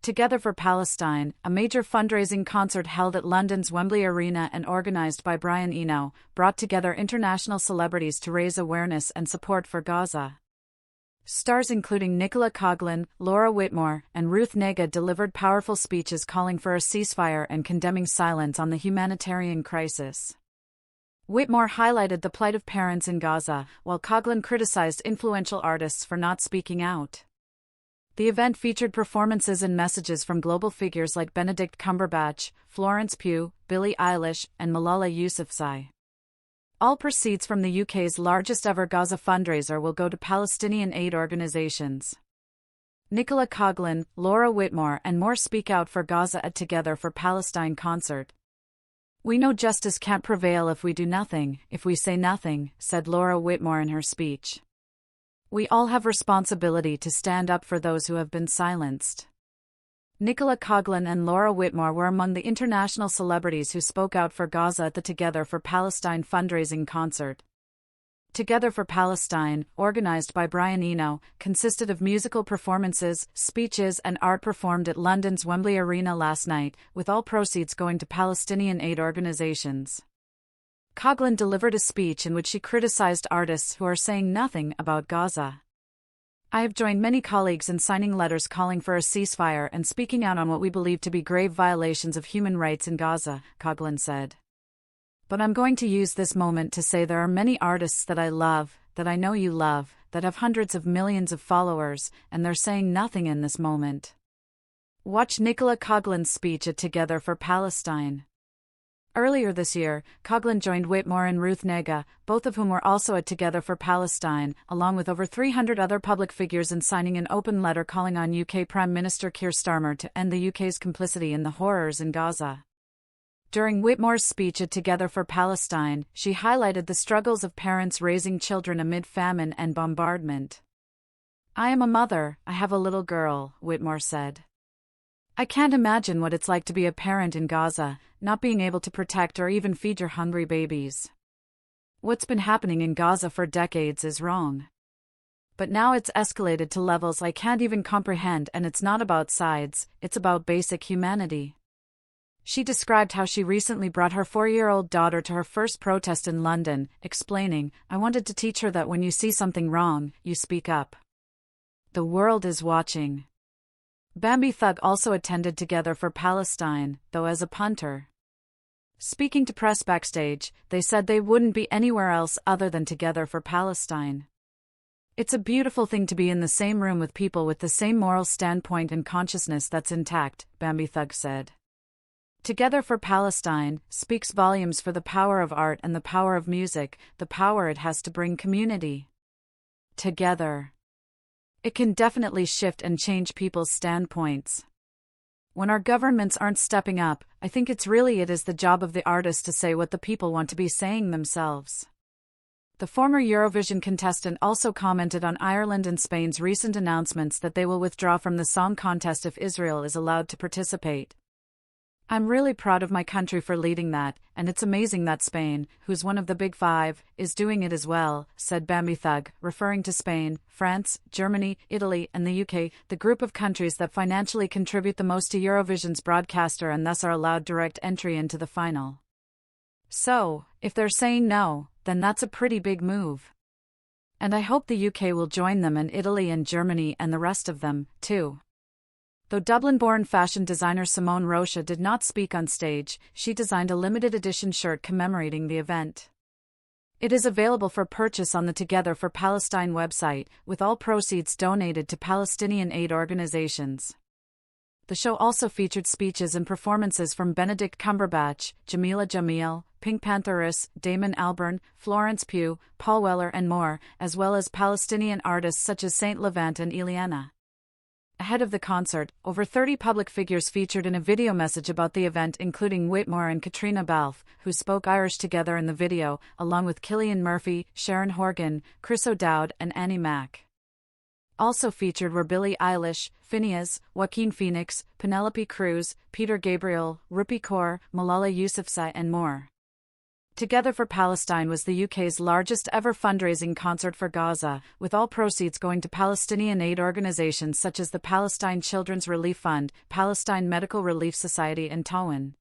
Together for Palestine, a major fundraising concert held at London's Wembley Arena and organised by Brian Eno, brought together international celebrities to raise awareness and support for Gaza. Stars including Nicola Coughlan, Laura Whitmore, and Ruth Negga delivered powerful speeches calling for a ceasefire and condemning silence on the humanitarian crisis. Whitmore highlighted the plight of parents in Gaza, while Coughlan criticized influential artists for not speaking out. The event featured performances and messages from global figures like Benedict Cumberbatch, Florence Pugh, Billie Eilish, and Malala Yousafzai. All proceeds from the UK's largest ever Gaza fundraiser will go to Palestinian aid organizations. Nicola Coughlan, Laura Whitmore, and more speak out for Gaza at Together for Palestine concert. "We know justice can't prevail if we do nothing, if we say nothing," said Laura Whitmore in her speech. "We all have responsibility to stand up for those who have been silenced." Nicola Coughlan and Laura Whitmore were among the international celebrities who spoke out for Gaza at the Together for Palestine fundraising concert. Together for Palestine, organized by Brian Eno, consisted of musical performances, speeches and art performed at London's Wembley Arena last night, with all proceeds going to Palestinian aid organizations. Coughlan delivered a speech in which she criticized artists who are saying nothing about Gaza. "I have joined many colleagues in signing letters calling for a ceasefire and speaking out on what we believe to be grave violations of human rights in Gaza," Coughlan said. "But I'm going to use this moment to say there are many artists that I love, that I know you love, that have hundreds of millions of followers, and they're saying nothing in this moment." Watch Nicola Coughlan's speech at Together for Palestine. Earlier this year, Coughlan joined Whitmore and Ruth Negga, both of whom were also at Together for Palestine, along with over 300 other public figures in signing an open letter calling on UK Prime Minister Keir Starmer to end the UK's complicity in the horrors in Gaza. During Whitmore's speech at Together for Palestine, she highlighted the struggles of parents raising children amid famine and bombardment. "I am a mother, I have a little girl," Whitmore said. "I can't imagine what it's like to be a parent in Gaza, not being able to protect or even feed your hungry babies. What's been happening in Gaza for decades is wrong. But now it's escalated to levels I can't even comprehend, and it's not about sides, it's about basic humanity." She described how she recently brought her 4-year-old daughter to her first protest in London, explaining, "I wanted to teach her that when you see something wrong, you speak up. The world is watching." Bambi Thug also attended Together for Palestine, though as a punter. Speaking to press backstage, they said they wouldn't be anywhere else other than Together for Palestine. "It's a beautiful thing to be in the same room with people with the same moral standpoint and consciousness that's intact," Bambi Thug said. Together for Palestine speaks volumes for the power of art and the power of music, the power it has to bring community together. It can definitely shift and change people's standpoints. When our governments aren't stepping up, I think it is the job of the artists to say what the people want to be saying themselves. The former Eurovision contestant also commented on Ireland and Spain's recent announcements that they will withdraw from the song contest if Israel is allowed to participate. "I'm really proud of my country for leading that, and it's amazing that Spain, who's one of the Big Five, is doing it as well," said Bambi Thug, referring to Spain, France, Germany, Italy, and the UK, the group of countries that financially contribute the most to Eurovision's broadcaster and thus are allowed direct entry into the final. So, if they're saying no, then that's a pretty big move. And I hope the UK will join them, and Italy and Germany and the rest of them, too. Though Dublin-born fashion designer Simone Rocha did not speak on stage, she designed a limited edition shirt commemorating the event. It is available for purchase on the Together for Palestine website, with all proceeds donated to Palestinian aid organizations. The show also featured speeches and performances from Benedict Cumberbatch, Jameela Jamil, Pink Pantheress, Damon Albarn, Florence Pugh, Paul Weller and more, as well as Palestinian artists such as Saint Levant and Eliana. Ahead of the concert, over 30 public figures featured in a video message about the event, including Whitmore and Katrina Balfe, who spoke Irish together in the video, along with Cillian Murphy, Sharon Horgan, Chris O'Dowd, and Annie Mac. Also featured were Billie Eilish, Phineas, Joaquin Phoenix, Penelope Cruz, Peter Gabriel, Rupi Kaur, Malala Yousafzai and more. Together for Palestine was the UK's largest ever fundraising concert for Gaza, with all proceeds going to Palestinian aid organisations such as the Palestine Children's Relief Fund, Palestine Medical Relief Society and Tawin.